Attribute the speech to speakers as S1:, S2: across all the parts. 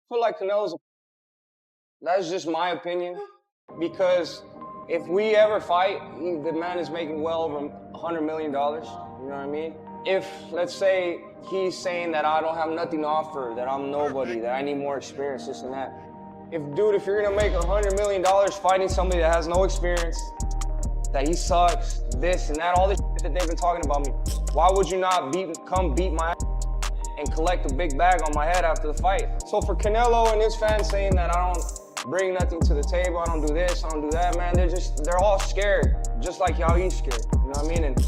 S1: feel like that's just my opinion. Because if we ever fight, the man is making well over $100 million. You know what I mean? If, let's say, he's saying that I don't have nothing to offer, that I'm nobody, that I need more experience, this and that. If you're gonna make $100 million fighting somebody that has no experience, that he sucks, this and that, all this shit that they've been talking about me, why would you not come beat my ass and collect a big bag on my head after the fight? So for Canelo and his fans saying that I don't bring nothing to the table, I don't do this, I don't do that, man, they're all scared, just like how he's scared, you know what I mean? And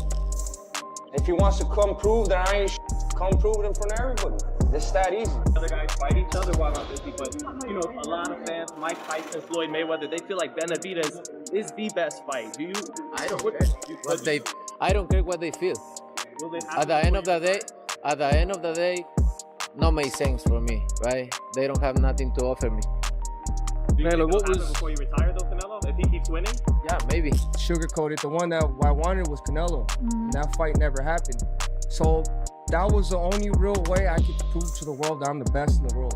S1: if he wants to come prove that I ain't come prove it in front of everybody. It's that easy.
S2: Other guys fight each other while not busy, but you know, a lot of fans, Mike Tyson, Floyd Mayweather, they feel like Benavidez is the best fight. Do you?
S3: I don't care. I don't care what they feel. At the end of the day, no make sense for me, right? They don't have nothing to offer me.
S2: Do you think what was before you retire though, Canelo? If he keeps winning?
S3: Yeah, maybe.
S1: Sugarcoated. The one that I wanted was Canelo. That fight never happened. So that was the only real way I could prove to the world that I'm the best in the world.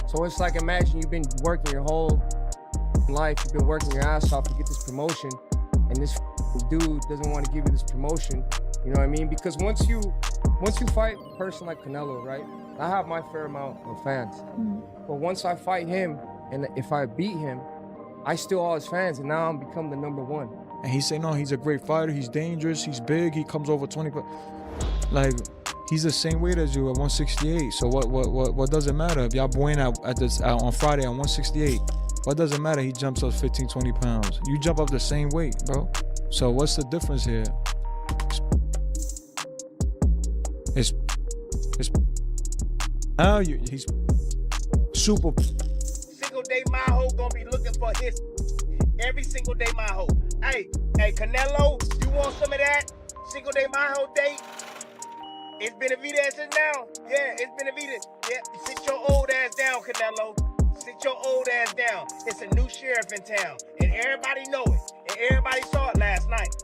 S1: So it's like, imagine you've been working your whole life, you've been working your ass off to get this promotion, and this dude doesn't want to give you this promotion. You know what I mean? Because once you fight a person like Canelo, right? I have my fair amount of fans. But once I fight him, and if I beat him, I steal all his fans, and now I'm become the #1.
S4: And he say, no, he's a great fighter, he's dangerous, he's big, he comes over 20, like, he's the same weight as you at 168. So what does it matter? If y'all boying out on Friday at 168, what does it matter? He jumps up 15, 20 pounds. You jump up the same weight, bro. So what's the difference here? It's now he's super.
S5: Single day Maho gonna be looking for his every single day Maho. Hey, Canelo, you want some of that? Single day Maho date? It's Benavidez now. Yeah, it's Benavidez. Yeah, sit your old ass down, Canelo. Sit your old ass down. It's a new sheriff in town, and everybody know it, and everybody saw it last night.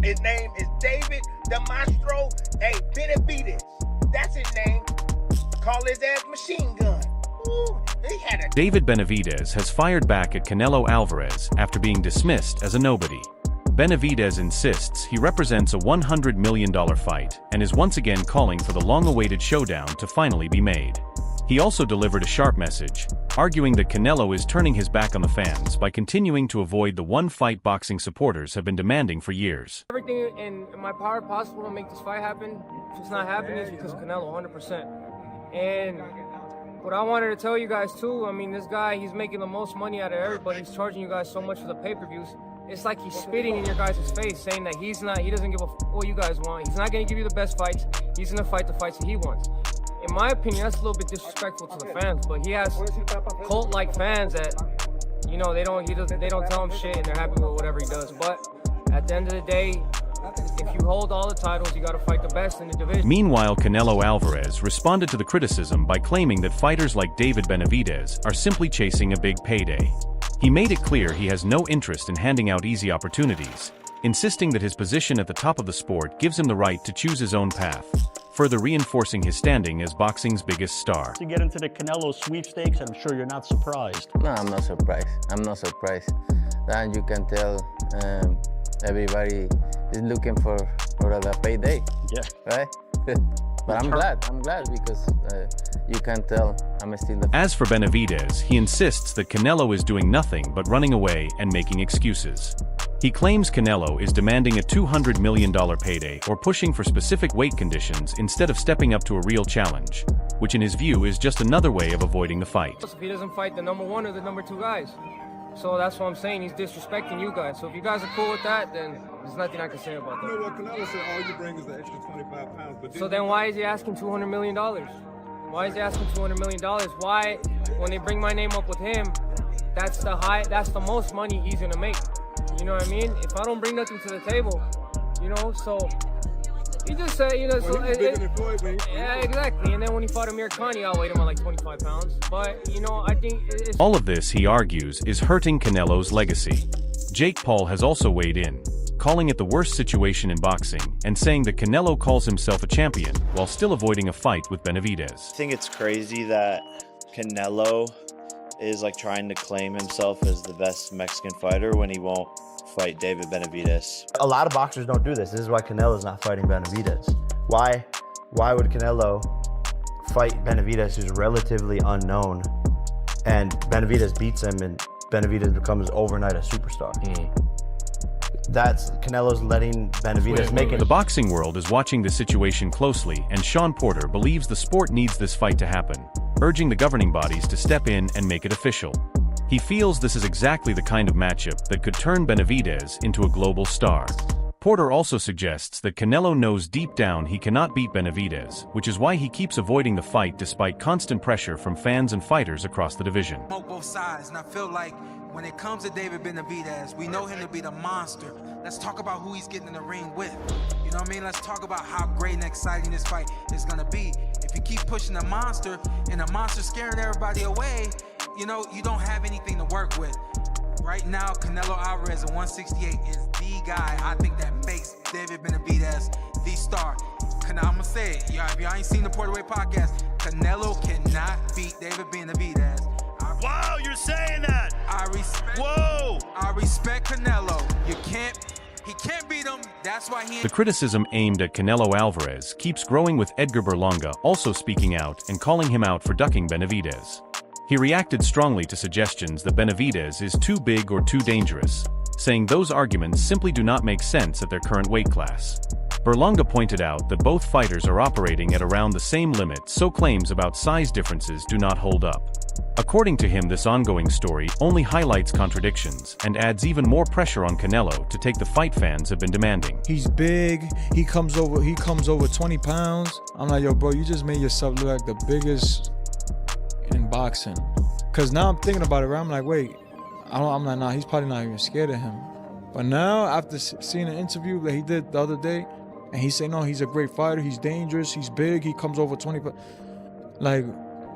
S5: His name is David the Maestro. Hey, Benavidez. That's his name. Call his ass Machine Gun. Ooh, he had a...
S6: David Benavidez has fired back at Canelo Alvarez after being dismissed as a nobody. Benavidez insists he represents a $100 million fight and is once again calling for the long-awaited showdown to finally be made. He also delivered a sharp message, arguing that Canelo is turning his back on the fans by continuing to avoid the one-fight boxing supporters have been demanding for years.
S1: Everything in my power possible to make this fight happen. If it's not happening, it's because of Canelo, 100%. And what I wanted to tell you guys too, I mean, this guy, he's making the most money out of everybody. He's charging you guys so much for the pay-per-views. It's like he's spitting in your guys' face, saying that he doesn't give a what you guys want. He's not going to give you the best fights. He's going to fight the fights that he wants. In my opinion, that's a little bit disrespectful to the fans, but he has cult-like fans that, you know, they don't tell him shit and they're happy with whatever he does. But at the end of the day, if you hold all the titles, you got to fight the best in the division.
S6: Meanwhile, Canelo Alvarez responded to the criticism by claiming that fighters like David Benavidez are simply chasing a big payday. He made it clear he has no interest in handing out easy opportunities, insisting that his position at the top of the sport gives him the right to choose his own path, further reinforcing his standing as boxing's biggest star.
S7: To get into the Canelo sweepstakes, I'm sure you're not surprised.
S3: No, I'm not surprised. I'm not surprised. And you can tell everybody is looking for the payday.
S7: Yeah.
S3: Right? But I'm glad because you can tell I'm still the...
S6: As for Benavidez, he insists that Canelo is doing nothing but running away and making excuses. He claims Canelo is demanding a $200 million payday or pushing for specific weight conditions instead of stepping up to a real challenge, which in his view is just another way of avoiding the fight.
S1: If he doesn't fight the #1 or the #2 guys. So that's what I'm saying, he's disrespecting you guys. So if you guys are cool with that, then there's nothing I can say about that.
S8: You know what, Canelo said all you bring is the extra 25 pounds. But
S1: so then why is he asking $200 million? Why is he asking $200 million? Why, when they bring my name up with him, that's the most money he's gonna make. You know what I mean? If I don't bring nothing to the table, you know, so he just said, you know, yeah, exactly. And then when he fought Amir Khan, he outweighed him by like 25 pounds. But, you know, I think it's...
S6: All of this, he argues, is hurting Canelo's legacy. Jake Paul has also weighed in, calling it the worst situation in boxing, and saying that Canelo calls himself a champion while still avoiding a fight with Benavidez.
S9: I think it's crazy that Canelo is like trying to claim himself as the best Mexican fighter when he won't fight David Benavidez.
S10: A lot of boxers don't do this. This is why Canelo's not fighting Benavidez. Why would Canelo fight Benavidez, who's relatively unknown, and Benavidez beats him and Benavidez becomes overnight a superstar? That's Canelo's letting Benavidez make it.
S6: The boxing world is watching the situation closely, and Sean Porter believes the sport needs this fight to happen, urging the governing bodies to step in and make it official. He feels this is exactly the kind of matchup that could turn Benavidez into a global star. Porter also suggests that Canelo knows deep down he cannot beat Benavidez, which is why he keeps avoiding the fight despite constant pressure from fans and fighters across the division.
S11: Both sides, and I feel like when it comes to David Benavidez, we know him to be the monster. Let's talk about who he's getting in the ring with. You know what I mean? Let's talk about how great and exciting this fight is gonna be. If you keep pushing the monster, and the monster scaring everybody away, you know, you don't have anything to work with. Right now, Canelo Alvarez at 168 is the guy I think that makes David Benavidez the star. I'm gonna say it, if y'all ain't seen the Porter Way podcast, Canelo cannot beat David Benavidez.
S12: Wow, you're saying that!
S11: I respect Canelo. He can't beat him, that's why he...
S6: The criticism aimed at Canelo Alvarez keeps growing, with Edgar Berlanga also speaking out and calling him out for ducking Benavidez. He reacted strongly to suggestions that Benavidez is too big or too dangerous, saying those arguments simply do not make sense at their current weight class. Berlanga pointed out that both fighters are operating at around the same limit, so claims about size differences do not hold up. According to him, this ongoing story only highlights contradictions and adds even more pressure on Canelo to take the fight fans have been demanding.
S4: He's big, he comes over 20 pounds. I'm like, yo, bro, you just made yourself look like the biggest in boxing. Cause now I'm thinking about it, right? I'm like, wait, I'm like, nah, he's probably not even scared of him. But now, after seeing an interview that he did the other day, and he said, no, he's a great fighter, he's dangerous, he's big, he comes over 20 pounds. Like,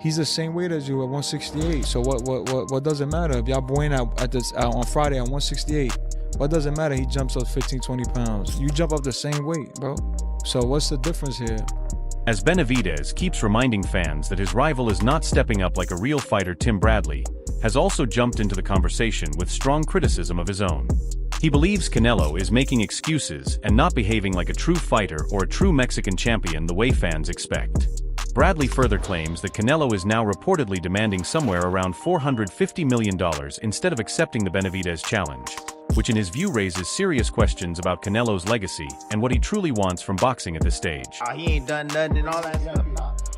S4: he's the same weight as you at 168. So what does it matter if y'all boying out on Friday at 168? What does it matter? He jumps up 15, 20 pounds. You jump up the same weight, bro. So what's the difference here?
S6: As Benavidez keeps reminding fans that his rival is not stepping up like a real fighter, Tim Bradley has also jumped into the conversation with strong criticism of his own. He believes Canelo is making excuses and not behaving like a true fighter or a true Mexican champion the way fans expect. Bradley further claims that Canelo is now reportedly demanding somewhere around $450 million instead of accepting the Benavidez challenge, which in his view raises serious questions about Canelo's legacy and what he truly wants from boxing at this stage.
S5: He ain't done nothing and all that stuff.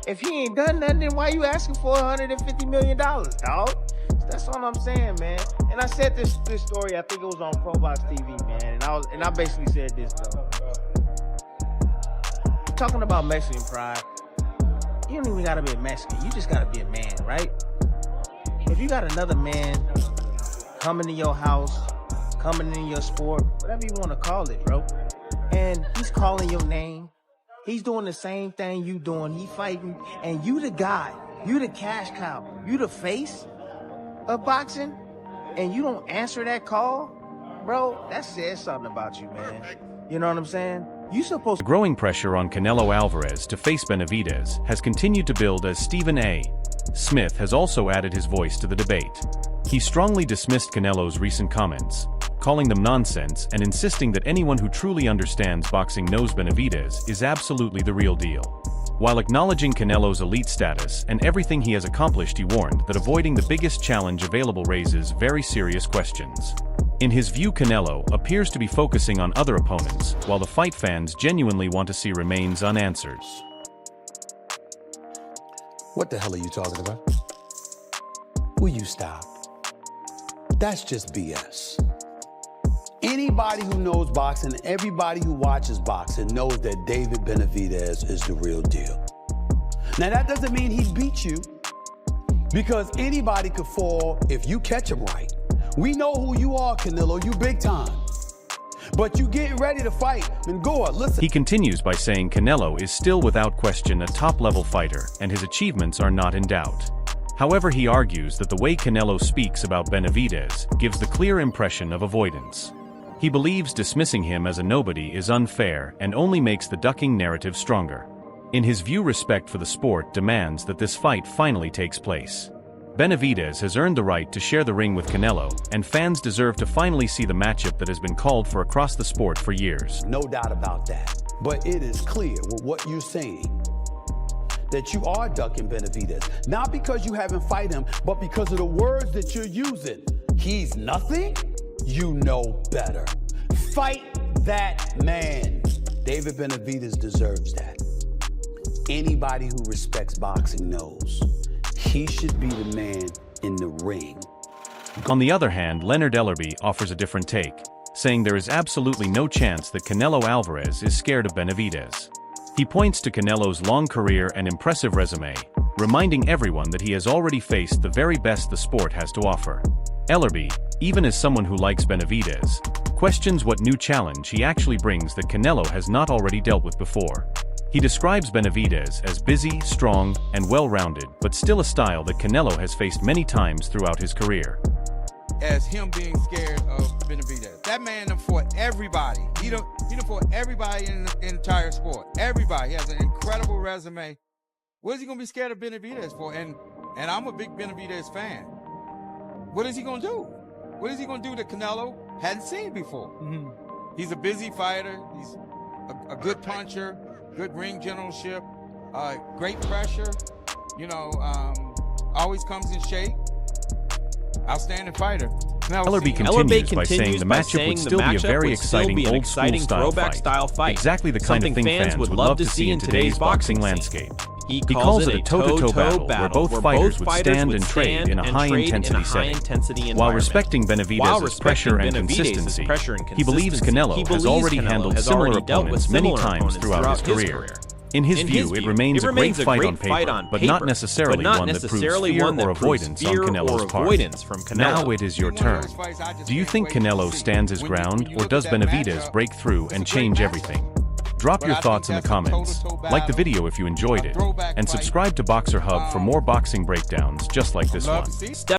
S5: If he ain't done nothing, then why you asking for $150 million, dog? That's all I'm saying, man. And I said this story, I think it was on ProBox TV, man. And I basically said this, though. Talking about Mexican pride, you don't even gotta be a Mexican. You just gotta be a man, right? If you got another man coming to your house, coming in your sport, whatever you want to call it, bro, and he's calling your name, he's doing the same thing you doing, he fighting, and you the guy, you the cash cow, you the face of boxing, and you don't answer that call, bro, that says something about you, man. You know what I'm saying? You supposed
S6: The growing pressure on Canelo Alvarez to face Benavidez has continued to build as Stephen A. Smith has also added his voice to the debate. He strongly dismissed Canelo's recent comments, calling them nonsense and insisting that anyone who truly understands boxing knows Benavidez is absolutely the real deal. While acknowledging Canelo's elite status and everything he has accomplished, he warned that avoiding the biggest challenge available raises very serious questions. In his view, Canelo appears to be focusing on other opponents, while the fight fans genuinely want to see remains unanswered.
S13: What the hell are you talking about? Will you stop? That's just BS. Anybody who knows boxing, everybody who watches boxing knows that David Benavidez is the real deal. Now that doesn't mean he beat you, because anybody could fall if you catch him right. We know who you are, Canelo, you big time. But you getting ready to fight, then go on, listen.
S6: He continues by saying Canelo is still without question a top-level fighter and his achievements are not in doubt. However, he argues that the way Canelo speaks about Benavidez gives the clear impression of avoidance. He believes dismissing him as a nobody is unfair and only makes the ducking narrative stronger. In his view, respect for the sport demands that this fight finally takes place. Benavidez has earned the right to share the ring with Canelo, and fans deserve to finally see the matchup that has been called for across the sport for years.
S13: No doubt about that. But it is clear with what you're saying that you are ducking Benavidez. Not because you haven't fight him, but because of the words that you're using. He's nothing? You know better. Fight that man. David Benavidez deserves that. Anybody who respects boxing knows he should be the man in the ring.
S6: On the other hand, Leonard Ellerbe offers a different take, saying there is absolutely no chance that Canelo Alvarez is scared of Benavidez. He points to Canelo's long career and impressive resume, reminding everyone that he has already faced the very best the sport has to offer. Ellerbe, even as someone who likes Benavidez, questions what new challenge he actually brings that Canelo has not already dealt with before. He describes Benavidez as busy, strong, and well-rounded, but still a style that Canelo has faced many times throughout his career.
S11: As him being scared of Benavidez. That man done fought everybody. He done fought everybody in the entire sport. Everybody. He has an incredible resume. What is he gonna be scared of Benavidez for? And I'm a big Benavidez fan. What is he gonna do? What is he gonna do that Canelo hadn't seen before? He's a busy fighter. He's a good puncher, good ring generalship, great pressure. Always comes in shape. Outstanding fighter.
S6: Ellerbe continues by saying the matchup would still be a very exciting old-school style fight. Exactly the kind of thing fans would love to see in today's boxing landscape. He calls it a toe-to-toe battle where both fighters would stand and trade in a high-intensity setting. While respecting Benavidez's pressure and consistency, he believes Canelo has already handled similar opponents many times throughout his career. In his view, it remains a great fight on paper, but not necessarily one that proves fear or avoidance on Canelo's part. Now it is your turn. Do you think Canelo stands his ground, or does Benavidez break through and change everything? Drop your thoughts in the comments, like the video if you enjoyed it, and subscribe to Boxer Hub for more boxing breakdowns just like this one.